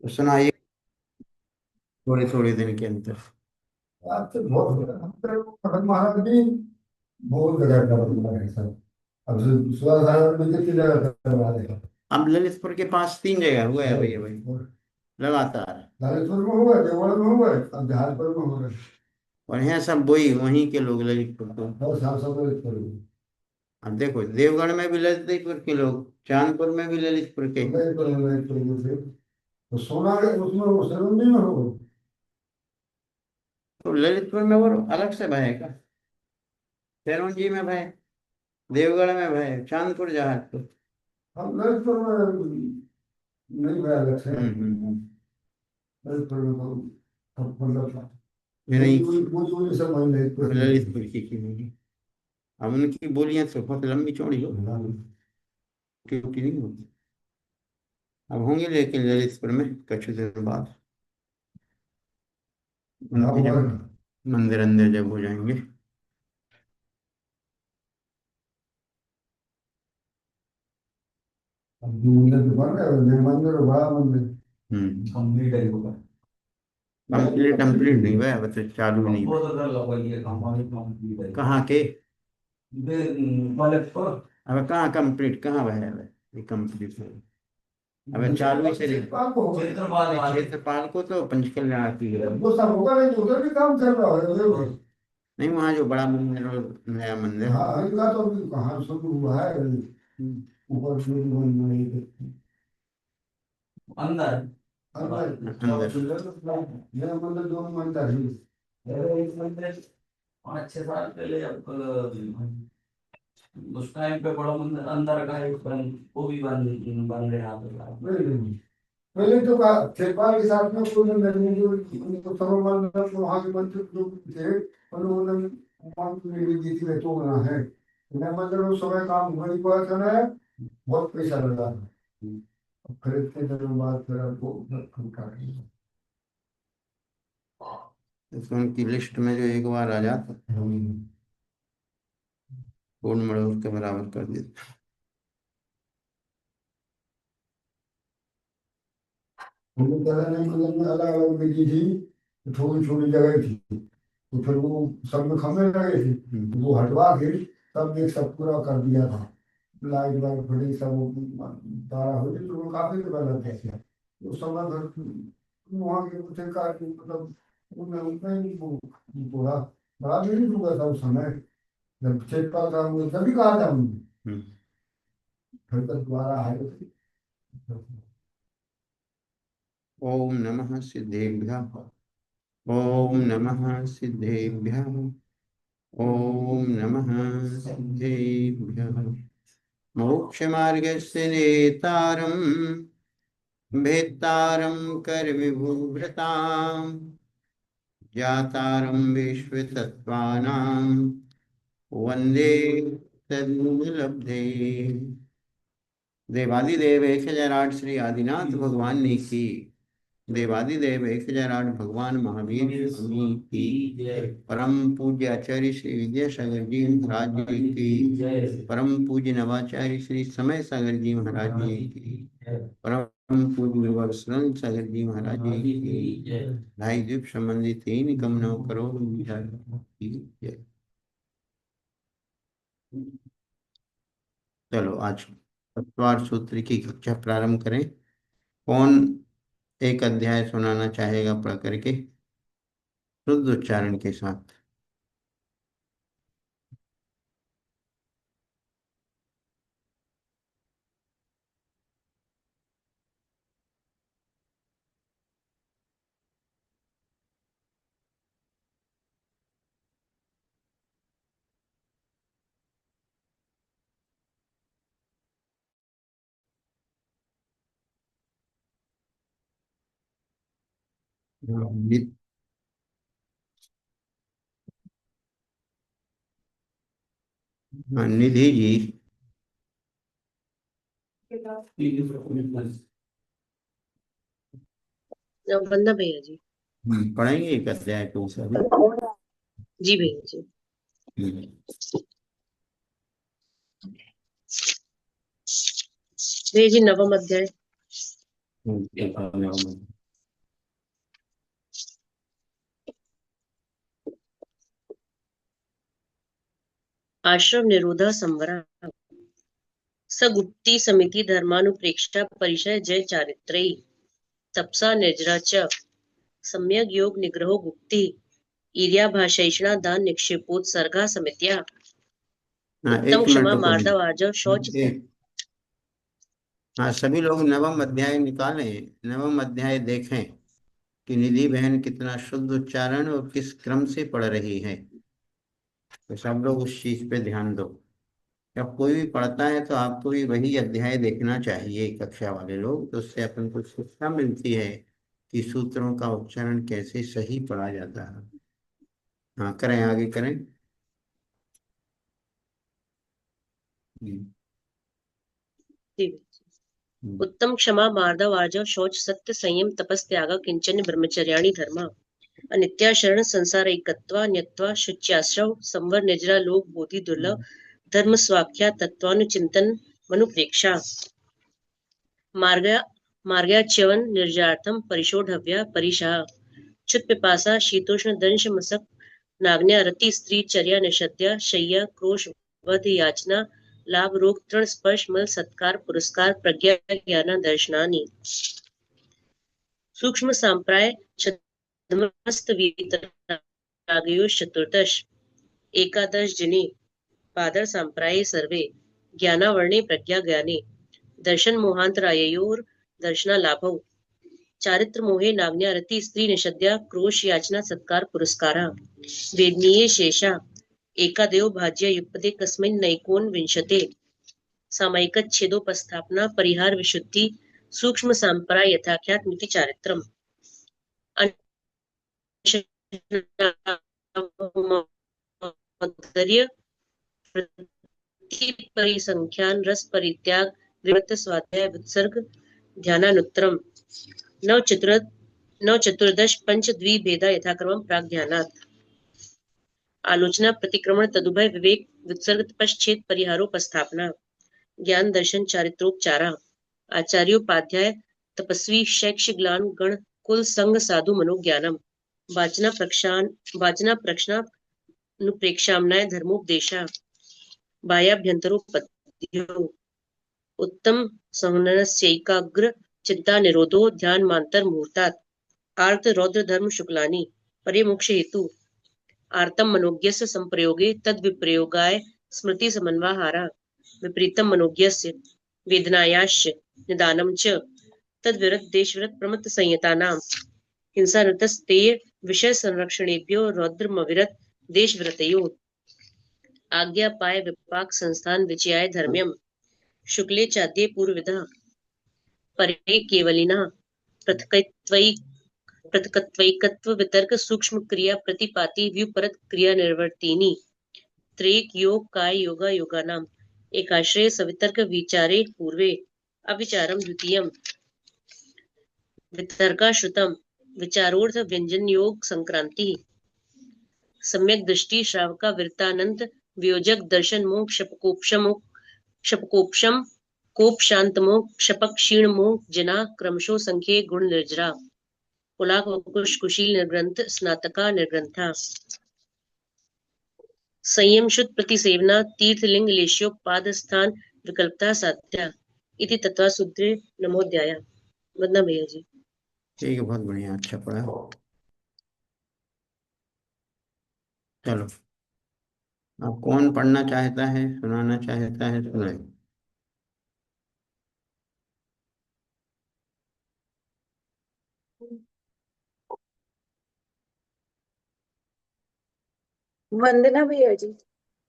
तो सुनाइए थोड़े थोड़े दिन के अंतर। आज तो बहुत भगत महाराज भी बहुत जगह का बदला है सर। अब सुबह साहब में कितनी जगह करवा देगा। अब ललितपुर के पास 3 जगह हुआ है भैया भाई, लगातार। ललितपुर में हुआ, देवगढ़ में हुआ, अब जहाजपुर में हो रहा है। और यहाँ सब वही वहीं के लोग ललितपुर को। और साफ सब ललितपुर में। अब देखो देवगढ़ में भी ललितपुर के लोग, चांदपुर में भी ललितपुर के। ललितपुर में से तो सोना के उसमें वो सरोजनी में हो। तो ललितपुर में वो अलग से भय का, सिरोंजी में भय, देवगढ़ में भय, चांदपुर जहाजपुर। हम ललितपुर में नहीं गया अलग से। हम्म। ललितपुर में तो सब मतलब ये बोली नहीं, बोली बोली बोली सब वही ललितपुर में ललितपुर की होगी। अब उनकी बोलियां तो बहुत लंबी चौड़ी हो, छोटी नहीं होती। अब होंगे लेकिन ललितपुर में कुछ दिन बाद हाँ उनके और जब मंदिर अंदर जब हो जाएंगे। अब जो मंदिर तो बन रहा है नया मंदिर और बड़ा मंदिर हम्म। कंप्लीट है वो। कंप्लीट कंप्लीट नहीं हुआ है, अब तो चालू नहीं हुआ। बहुत ज्यादा लगा ये हमारी कंप्लीट है। कहाँ के? ये मलकपुर अब कहाँ कंप्लीट कहाँ हुआ है? अब ये कंप्लीट है, अब चालू ही से नहीं। क्षेत्रपाल को होगा। क्षेत्रपाल वाले क्षेत्रपाल को तो पंचकल्याण की है। वो सब होगा नहीं तो उधर भी काम चल रहा है उधर भी। नहीं, वहाँ जो बड़ा मंदिर और नया मंदिर। हाँ इनका तो अभी कहाँ शुरू हुआ है। हम्म, ऊपर शुरू बन रही है। अंदर अंदर अंदर। नया मंदिर दोनों मंदिर ही। अरे एक मंदिर 5-6 साल पहले अब उस टाइम पे बड़ा मंदिर अंदर का एक वो भी बन रहा था। पहले तो कहा क्षेत्रपाल के साथ में कोई नहीं जो उनको सर्व मंडल तो वहाँ के मंत्री जो थे उन्होंने मांग मेरी दी थी तो बना है। मैं मंदिर उस समय काम वही हुआ था ना। बहुत पैसा लगा था। अब खरीद के दिनों बाद फिर आपको खरीदा। तो उनकी लिस्ट में जो एक बार आ जाता, पूर्ण मड़ोर के बराबर कर देते। उनको पहले नहीं मतलब में अलग अलग बिकी थी। थोड़ी छोटी जगह थी तो फिर वो सब में खम्भे लगे थे तो वो हटवा के तब एक सब पूरा कर दिया था। लाइट वाइट बड़ी सब वो तारा हो गई तो वो काफी रुपया लग गया था। उस समय फिर वहाँ के कुछ कार्य मतलब उनमें उनमें ही वो पूरा बड़ा भी नहीं हुआ था उस समय। जब चेक पाल था वो तभी कहा था उन्होंने। हम्म। फिर तक दोबारा आए थे। ओम नमः सिद्धेभ्यः। ओम नमः सिद्धेभ्यः। ओम नमः सिद्धेभ्यः। मोक्षमार्गस्य नेतारं भेत्तारं करविभूभृतां ज्ञातारं विश्वतत्त्वानां वन्दे तन्मूलब्धे। देवादिदेव 1008 श्री आदिनाथ भगवान ने की। देवादिदेव 1008 भगवान महावीर स्वामी की। परम पूज्य आचार्य श्री विद्यासागर जी महाराज जी की। परम पूज्य नवाचार्य श्री समय सागर जी महाराज जी की। परम पूज्य गुरुवर सागर जी महाराज जी की। ढाई द्वीप संबंधी 3 करोड़ की जय। चलो आज चतवार सूत्र की कक्षा प्रारंभ करें। कौन एक अध्याय सुनाना चाहेगा पढ़ करके, शुद्ध उच्चारण के साथ? नि- निधि जी। वंदना भैया जी। पढ़ेंगे एक अध्याय को सभी। जी भैया जी। हम्म, भैया जी नवम अध्याय। आश्रम निरोधा संवरा सगुप्ती समिति धर्मानुप्रेक्षा परिचय जय चारित्रयी तपसा निर्जरा च सम्यक योग निग्रहो गुप्ति ईर्या भाषैषणा दान निक्षेपोत्सर्गा समित्या हाँ, उत्तम एक क्षमा मिनट रुको मार्दव आजव शौच हाँ, सभी लोग नवम अध्याय निकालें, नवम अध्याय देखें कि निधि बहन कितना शुद्ध उच्चारण और किस क्रम से पढ़ रही है। तो सब लोग उस चीज पे ध्यान दो। जब कोई भी पढ़ता है तो आपको भी वही अध्याय देखना चाहिए, कक्षा वाले लोग, तो उससे अपन को शिक्षा मिलती है कि सूत्रों का उच्चारण कैसे सही पढ़ा जाता है। हाँ, करें, आगे करें। हम्म, उत्तम क्षमा मार्दव आर्जव शौच सत्य संयम तपस त्याग किंचन ब्रह्मचर्याणि धर्मा अनित्या शरण संसार एकत्वा न्यत्वा शुच्याश्रव संवर निजरा लोक बोधि दुर्लभ धर्म स्वाख्या तत्वानुचिंतन मनुप्रेक्षा मार्ग मार्ग्याच्यवन निर्जार्थम परिशोधव्या परिशाह च्युत पिपासा शीतोष्ण दंश मसक नाग्न्या रति स्त्री चर्या निषद्या शय्या क्रोश वध याचना लाभ रोग तृण स्पर्श मल सत्कार पुरस्कार प्रज्ञा ज्ञान दर्शनानि सूक्ष्म सांप्राय छद्मस्त वीतरागयोश्च चतुर्दश एकादश जिने पादर सांप्राये सर्वे ज्ञानावर्णे प्रज्ञा ज्ञाने दर्शन मोहांतराययोर दर्शना लाभौ चारित्र मोहे नाग्न्या रति स्त्री निषद्या क्रोश याचना सत्कार पुरस्कारा वेदनीये शेषा एकादेव भाज्य युक्पदे कस्मिन् नैकोन विंशते सामयिकच्छेदोपस्थापना परिहार विशुद्धि सूक्ष्म सांप्राय यथाख्यात मिति चारित्रम परिसंख्यान रस परित्याग विवृत स्वाध्याय वित्सर्ग ध्यानानुत्तरम नव चतुर्दश पंच द्विभेदा यथाक्रमं प्राग ध्यानात् आलोचना प्रतिक्रमण तदुभय विवेक वित्सर्ग तपश्चेद परिहारोपस्थापना ज्ञान दर्शन चारित्रोपचारा आचार्योपाध्याय तपस्वी शैक्ष ग्लान गण कुल संग साधु मनोज्ञानम वाचना प्रक्षानुप्रेक्षामनाय धर्मोपदेशा बाह्याभ्यन्तरोपपद्यो उत्तम संहननस्यैकाग्र चिंता निरोधो ध्यानमांतर मुहूर्तात् आर्त रौद्र धर्म शुक्लानि परे मोक्ष हेतु आर्तम मनोज्ञस्य संप्रयोगे तद विप्रयोगाय स्मृति समन्वाहारा विपरीतम मनोज्ञस्य वेदनायाश्च निदानं च तद विरत देशविरत प्रमत्त संयतानां हिंसारतस्तेय विषय संरक्षणेभ्यो रौद्रमविरत देशविरतयो आज्ञा पाय विपाक संस्थान विचयाय धर्म्यम शुक्ले चाद्ये पूर्वविधा परे केवलिना पृथकत्वैकत्व वितर्क सूक्ष्म क्रिया प्रतिपाति व्युपरत क्रिया निर्वर्तिनी त्रेक योग काय योगा योगानाम एकाश्रय सवितर्क विचारे पूर्वे अविचारम द्वितीयम वितर्काश्रुतम विचारोर्थ व्यंजन योग संक्रांति सम्यक दृष्टि श्रावका विरतानंत वियोजक दर्शन मोक्ष शपकोपशम कोप शांत मोक्ष क्षपक क्षीण मोक्ष जना क्रमशो संख्ये गुण निर्जरा कुलाक कुशील निर्ग्रंथ स्नातका निर्ग्रंथा संयम शुद्ध प्रतिसेवना तीर्थलिंग लेश्योपाद स्थान विकल्पता साध्या इति तत्वासूत्रे नमोध्याय। वंदना भैया जी। ठीक है, बहुत बढ़िया, अच्छा पढ़ा। चलो, अब कौन पढ़ना चाहता है, सुनाना चाहता है, सुनाए। वंदना भैया जी।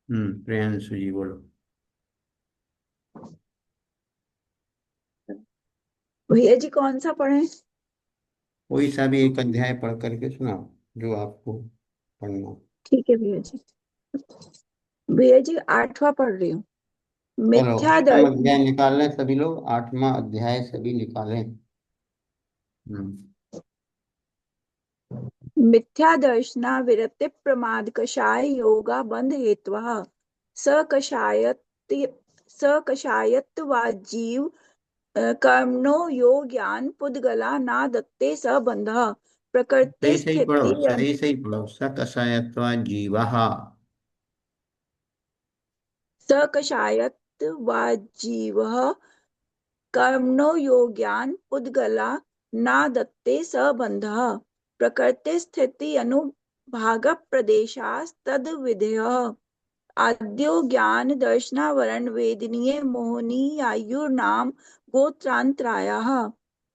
प्रियांशु जी बोलो। भैया जी कौन सा पढ़े? कोई सा भी एक अध्याय पढ़ करके सुनाओ जो आपको पढ़ना। ठीक है भैया जी। भैया जी 8वां पढ़ रही हूँ। चलो, मिथ्या 8वां दर्शन। अध्याय निकाल लें सभी लोग, 8वां अध्याय सभी निकालें। मिथ्या दर्शना विरति प्रमाद कषाय योगा बंध हेत्वा सकषायत्वाजीव कर्मणो यो ज्ञान पुद्गला ना दत्ते स बंधः प्रकृति सही पढ़ो, स्थिति सही पढ़ो। स कषायत्वा जीवः। स कषायत्वा जीवः कर्मणो यो ज्ञान पुद्गला ना दत्ते स बंधः प्रकृति स्थिति अनुभाग प्रदेशास्तद विधेयः आद्यो ज्ञान दर्शनावरण वेदनीय मोहनीयायुर्नाम गोत्रांतरायाः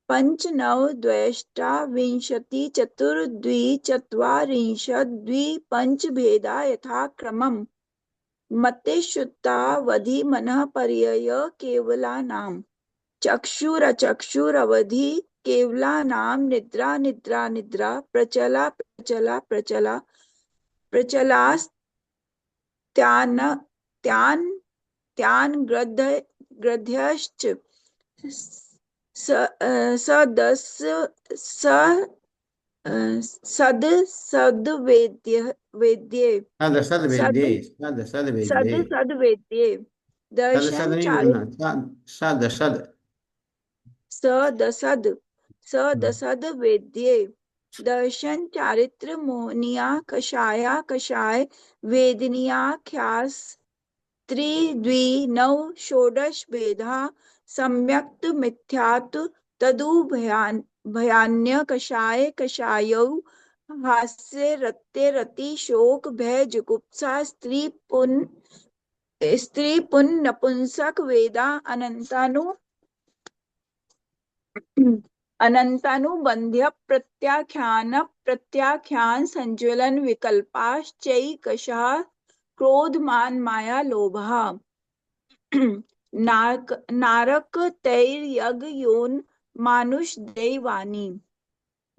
पंच नव द्व्यष्टाविंशति चतुर्द्विचत्वारिंशत् द्विपंच भेदा यथाक्रमम् मतेषुतावधि मनः पर्यय केवलानाम् चक्षुरचक्षुरवधि केवलानां निद्रा निद्रा निद्रा प्रचला प्रचला प्रचला प्रचलास्त्यान त्यान त्यान ग्रध्यश्च सदस सद सद्वेद्ये सद सद सद वेद्ये, सद सद सद वेद्ये। सद्वेद्ये सद सद दर्शन नहीं चारित्र बोलना, सद सद। सदसद सदसद वेद्ये दर्शन चारित्र मोहनिया कषाया कषाय वेदनीयाख्यास त्रिद्वि नव षोडश भेदा सम्यक्त मिथ्यात् भयान्य कषाय कषायौ हास्य रत्य रति शोक भय जुगुप्सा स्त्री पुन नपुंसक वेदा अनंतानुबंध्य प्रत्याख्यान संज्वलन विकल्पाश्चैकशः क्रोध मान माया लोभः नारक तैर्यग योन मानुष दैवानी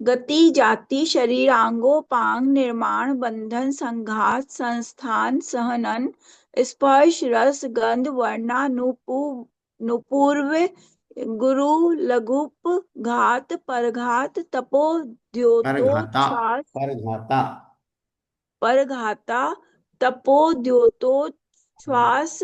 गति जाति शरीरांगोपांग निर्माण बंधन संघात संस्थान सहनन स्पर्श रस गंध वर्णानुपूर्व गुरु लघुप घात परघात तपो परघाता, द्योतोच्छ्वास परघाता। परघाता तपोद्योतोच्छ्वास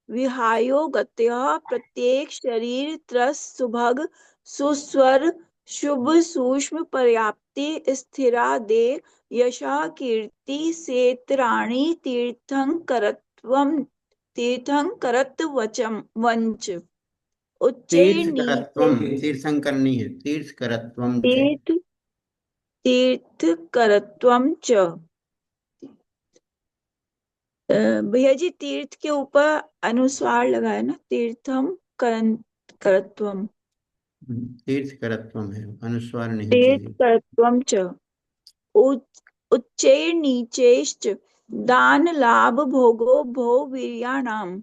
विहायो गत्यः प्रत्येक शरीर त्रस सुभग सुस्वर शुभ सूक्ष्म पर्याप्ति स्थिरा दे यशः कीर्ति सेत्राणि तीर्थंकरत्वं वंच उच्चैर्नीचे तीर्थकरत्वम, तीर्थंकर नहीं है, तीर्थकरत्वम च। तीर्थ तीर्थकरत्वं च भैया जी तीर्थ के ऊपर अनुस्वार लगाए ना तीर्थम करत्वम तीर्थकरत्वम है, अनुस्वार नहीं चाहिए। तीर्थकरत्वं च उच्चैर्नीचैश्च दान लाभ भोगो भो वीर्याणाम्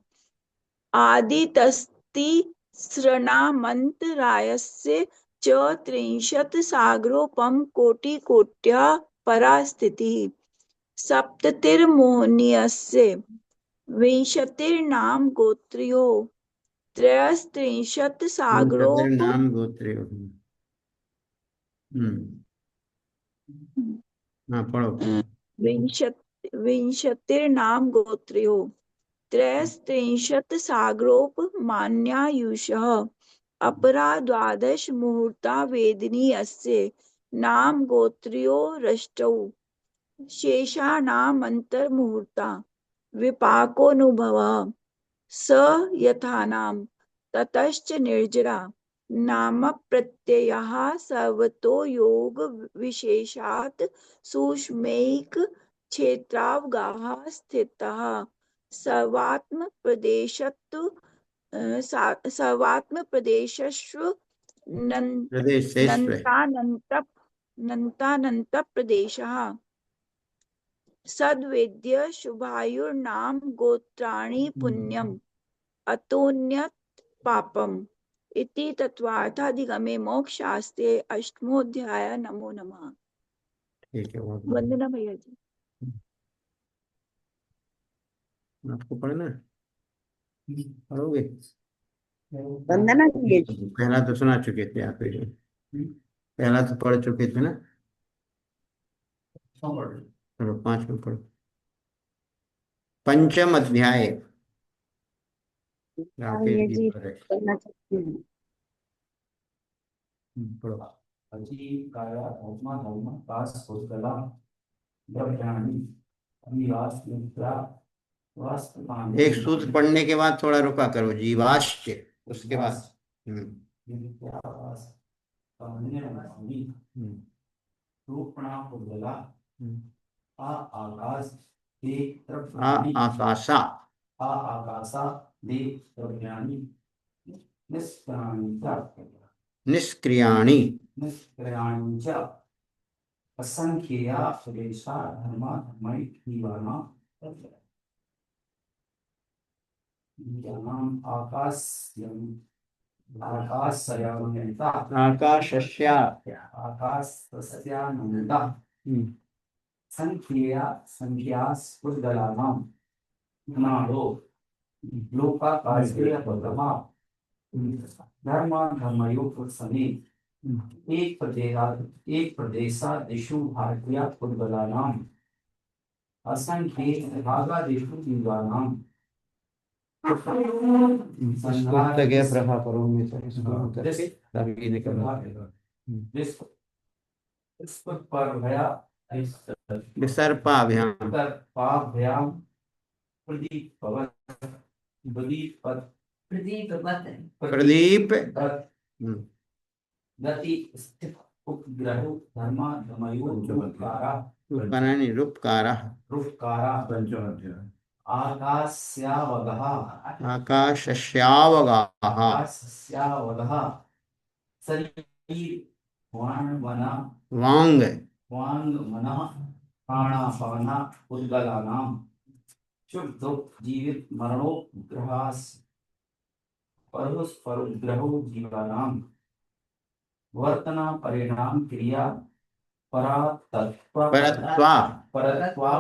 आदितस्ति सृणामन्तरायस्य च त्रिंशत् सागरोपम कोटिकोट्या परा स्थितिः सप्ततिर्मोहनीयस्य विंशतिर्नाम गोत्र्यो त्रयस्त्रिंशत् सागरोप नाम गोत्रे। हाँ पढ़ो पढ़ो। विंशतिर्नाम गोत्र्यो त्रयस्त्रिंशत् सागरोप मान्यायुषः अपरा द्वादश मुहूर्ता वेदनीयस्य नाम गोत्र्यो रष्टौ शेषाणामन्तर्मुहूर्ता विपाकोऽनुभवः स यथानाम ततश्च निर्जरा नाम प्रत्ययः सर्वतो योग विशेषात् सूक्ष्मैक क्षेत्रावगाः स्थितः सर्वात्म प्रदेशस्व प्रदेशेश्वर। नन्तानन्त प्रदेशः सद्वेद्य शुभायुर्नाम गोत्राणि पुण्यम् अतोऽन्यत् पापम् इति तत्त्वार्थाधिगमे मोक्षशास्त्रे अष्टमोऽध्याय नमो नमः। ठीक है, बहुत वंदना भैया जी। आपको पढ़ना है? पढ़ोगे? वंदना जी। पहला तो सुना चुके थे आप, पहला तो पढ़ चुके थे ना। चलो 5 में पढ़ो। पंचम अध्याय। राकेश ये जी जी पढ़ रहे। करना चाहती हूँ। पढ़ो। अजीब काया धर्मा धर्म कास पुष्कला द्रव्याणि अनिवास निद्रा वास्तु एक सूत्र पढ़ने के बाद थोड़ा रुका करो, जीवाश्च, उसके बाद रूपणा पुष्कला आ आकाश दे आ आकाशा आ आकाशा दे द्रव्याणि निष्क्रियाणि निष्क्रियाणि च असंख्येया सुरेशा धर्मा धर्मै जीवानां ज्ञानाम् आकाशयानन्ता आकाशस्या आकाशस्यानन्ता संख्यास पुष्कलानां ज्ञानो लोकाकाशे पदमा धर्मा धर्मयो समेत एक प्रदेशादिषु भारतीय पुष्कलानां असंख्ये भागादिषु जीवानां पुस्तक है प्रभा करो में से इसको करके तभी निकलना इस पर भया विसर्पाभ्याम पाभ्याम प्रदीप पवन प्रदीप गति स्थित उपग्रह धर्मा धर्मयो रूपकारा रूपकारा आकाश्यावगः आकाशस्यावगाः शरीर वाङ्मना वांग वाङ्मनः प्राणापाना पुष्कलानां शुद्धो जीवित मरणोपग्रहास परस्परग्रहो जीवानां वर्तना परिणाम क्रिया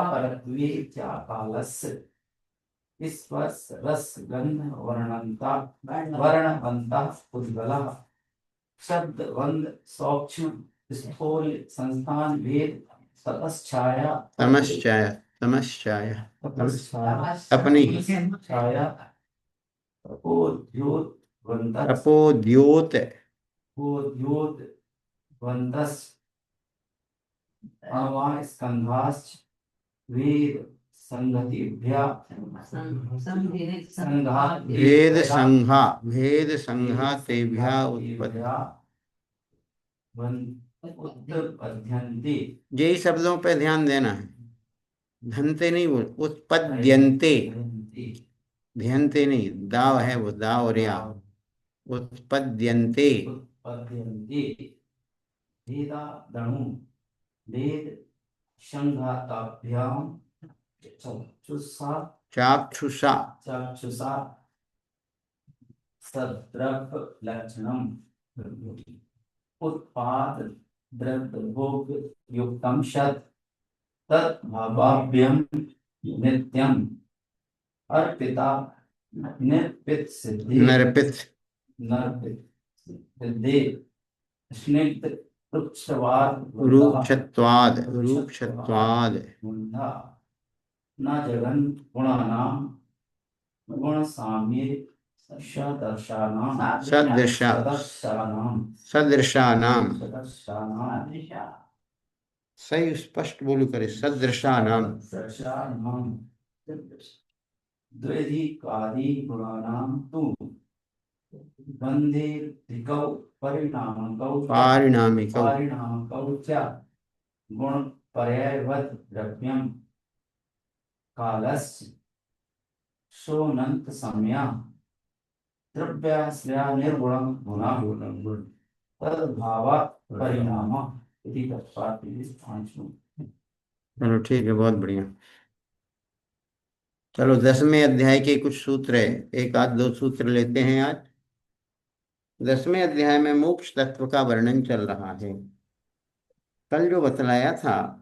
परत्वे च कालस्य स्पर्श रस गंध वर्णवंता पुष्कलः शब्द वंद सूक्ष्म स्थूल संस्थान भेद तपश्चाया अपनी छाया तपोद्योत वंतस स्कंधाश्च वेद भेद संघा तेभ्या उत्पद्यन्ते। यही शब्दों पे ध्यान देना है, धनते नहीं बोल, उत्पद्यन्ते, ध्यंते नहीं, दाव है वो, दाव और या, उत्पद्यन्ते वेदादणु वेद संघाताभ्याम चाक्षुषा सद्रव्य लक्षणम उत्पाद द्रव्य भोग युक्तम शत तद्भावाभ्यम नित्यम अर्पिता निर्पित सिद्धि सिद्धि स्निग्ध रूपक्षत्वाद न जगन गुणानां गुण साम्ये सदृशानाम सही स्पष्ट बोलू करे, सदृशानाम द्वैधिकादि गुणानां तु बन्धेर्धिकौ पारिणामिकौ च गुण पर्यायवत् द्रव्यं कालस्य सोनंत सम्या द्रव्याश्रया निर्गुणं गुणः तद्भावात् परिणामः इति तत्पाठ्यं। चलो ठीक है, बहुत बढ़िया। चलो 10वें अध्याय के कुछ सूत्र है, एक आध दो सूत्र लेते हैं आज। 10वें अध्याय में मोक्ष तत्व का वर्णन चल रहा है। कल जो बतलाया था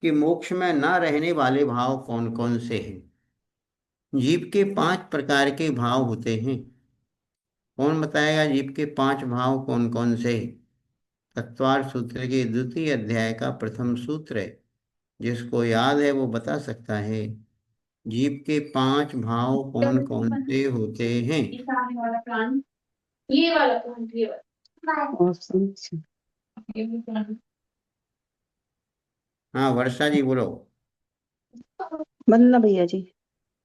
कि मोक्ष में ना रहने वाले भाव कौन कौन से हैं। जीव के 5 प्रकार के भाव होते हैं। कौन बताएगा जीव के 5 भाव कौन कौन से? तत्वार्थ सूत्र के 2य अध्याय का प्रथम सूत्र है, जिसको याद है वो बता सकता है। जीव के 5 भाव कौन कौन से होते हैं? ये वाला प्लांट, ये वाला। ऑप्शन ये भी plant। हाँ वर्षा जी बोलो। वंदना भैया जी।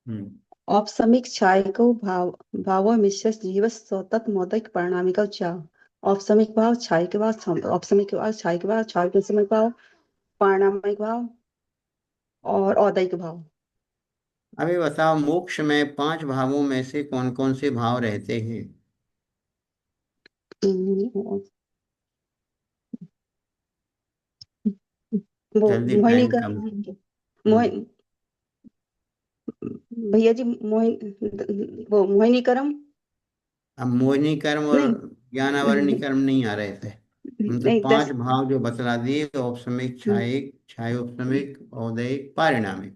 हम्म औपसमिक छायको भाव भावो मिश्र जीव सतत मौलिक परिणामिक चा औपसमिक भाव छाय के बाद औपसमिक के बाद छाय के बाद छाय के समय भाव पारिणामिक भाव और औदैक भाव। अभी बताओ मोक्ष में 5 भावों में से कौन कौन से भाव रहते हैं? हम्म, वो जल्दी मोहिनी टाइम का कम। मोहि भैया जी वो मोहिनी करम। अब मोहिनी कर्म और नहीं ज्ञानावरणी कर्म नहीं आ रहे थे। हम तो नहीं 5 भाव जो बतला दिए, औपसमिक, हम्म, छायिक, छायोपसमिक, औदैक, पारिणामिक।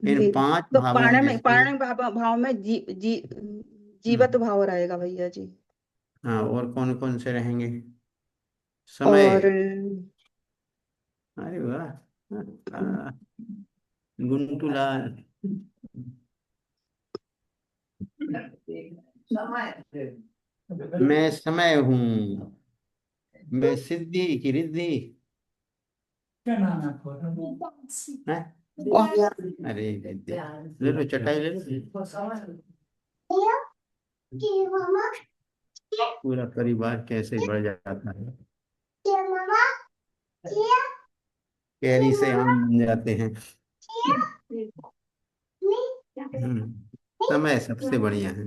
इन जी 5 तो भावों में से पारण भाव में जीवत हम्म, भाव रहेगा भैया जी। हाँ और कौन कौन से रहेंगे? और समय। अरे वाह। हाँ, गुंटूलाल। मैं समय हूँ। मैं सिद्धि की रिद्धि है। अरे रिद्धि। ले लो चटाई ले लो। पूरा परिवार कैसे बढ़ जाता है, कैरी से आम बन जाते हैं। समय सबसे बढ़िया है।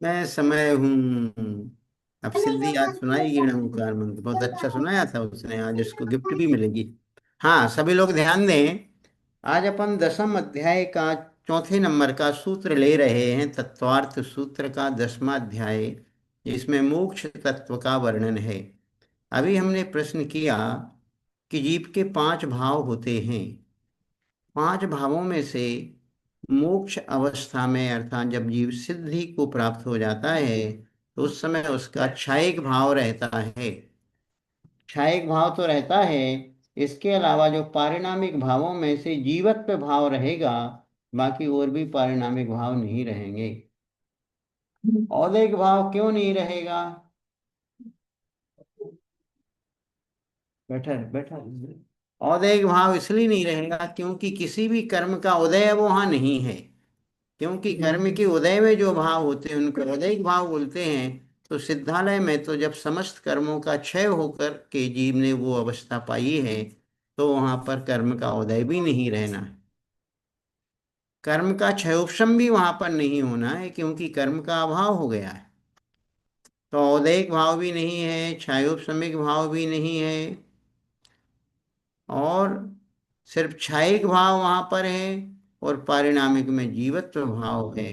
मैं समय हूँ। अब सिद्धि आज सुनाएगी ना ओंकार मंत्र, बहुत अच्छा सुनाया था उसने, आज उसको गिफ्ट भी मिलेगी। हाँ सभी लोग ध्यान दें। आज अपन 10वें अध्याय का 4 नंबर का सूत्र ले रहे हैं, तत्वार्थ सूत्र का 10वां अध्याय, जिसमें मोक्ष तत्व का वर्णन है। अभी हमने प्रश्न किया कि जीव के 5 भाव होते हैं। 5 भावों में से मोक्ष अवस्था में, अर्थात जब जीव सिद्धि को प्राप्त हो जाता है, तो उस समय उसका क्षयिक भाव रहता है। क्षयिक भाव तो रहता है, इसके अलावा जो पारिणामिक भावों में से जीवत्व भाव रहेगा, बाकी और भी पारिणामिक भाव नहीं रहेंगे। औदैक भाव क्यों नहीं रहेगा? बैठा बैठा। औदैक भाव इसलिए नहीं रहेगा क्योंकि किसी भी कर्म का उदय वो वहां नहीं है। क्योंकि कर्म के उदय में जो भाव होते हैं उनको उदयिक भाव बोलते हैं। तो सिद्धालय में तो जब समस्त कर्मों का क्षय होकर के जीव ने वो अवस्था पाई है, तो वहां पर कर्म का उदय भी नहीं रहना है। कर्म का क्षयोपशम भी वहां पर नहीं होना है, क्योंकि कर्म का अभाव हो गया है। तो औदैहिक भाव भी नहीं है, क्षयोपशमिक भाव भी नहीं है, और सिर्फ क्षयिक भाव वहां पर है, और पारिणामिक में जीवत्व भाव है,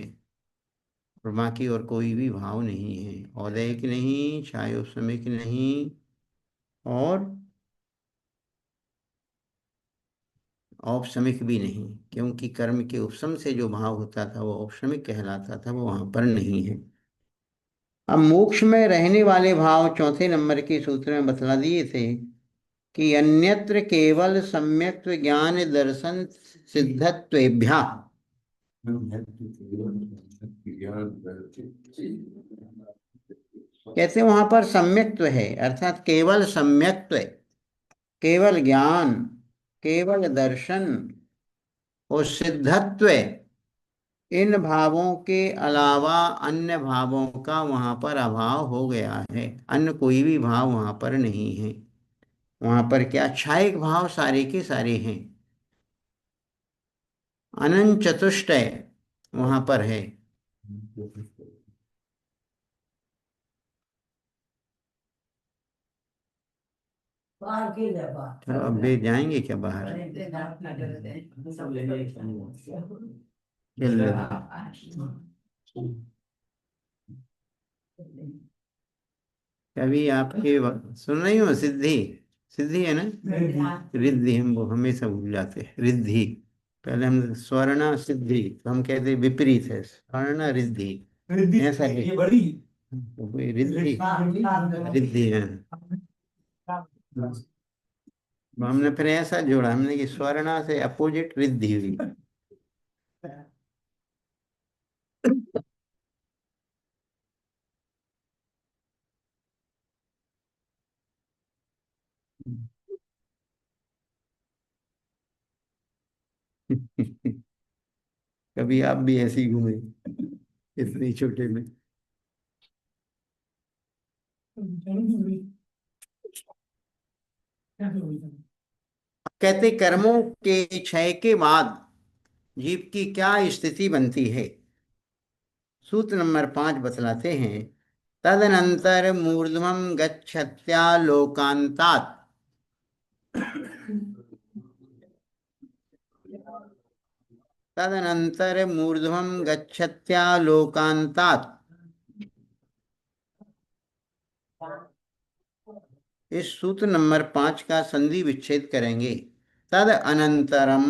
और बाकी और कोई भी भाव नहीं है। औदैहिक नहीं, क्षयोपशमिक नहीं, और औपशमिक भी नहीं, क्योंकि कर्म के उपशम से जो भाव होता था वो औपशमिक कहलाता था, वो वहां पर नहीं है। अब मोक्ष में रहने वाले भाव 4 नंबर के सूत्र में बतला दिए थे कि अन्यत्र केवल सम्यक् ज्ञान दर्शन सिद्धत्वेभ्यः। कहते वहां पर सम्यक्त्व है, अर्थात केवल सम्यक्त्व, केवल ज्ञान, केवल दर्शन और सिद्धत्व, इन भावों के अलावा अन्य भावों का वहां पर अभाव हो गया है। अन्य कोई भी भाव वहां पर नहीं है। वहां पर क्या क्षयिक भाव सारे के सारे हैं। अनंत चतुष्टय वहां पर है। चलो अब वे जाएंगे क्या बाहर? खेल कभी आपके सुन रही हो सिद्धि? सिद्धि है ना? रिद्धि हम वो हमेशा भूल जाते हैं, रिद्धि। पहले हम स्वर्ण सिद्धि, तो हम कहते विपरीत है, स्वर्ण रिद्धि। ऐसा है, ये बड़ी तो कोई रिद्धि, रिद्धि है। हमने फिर ऐसा जोड़ा, हमने कि स्वर्णा से अपोजिट रिद्धि हुई। कभी आप भी ऐसे ही घूमे इतने छोटे में। कहते कर्मों के क्षय के बाद जीव की क्या स्थिति बनती है। सूत्र नंबर 5 बतलाते हैं, तदनंतर मूर्ध्वम गच्छत्या लोकांतात्। तदनंतर मूर्ध्वम गच्छत्या लोकांतात्। इस सूत्र नंबर 5 का संधि विच्छेद करेंगे। तद अनंतरम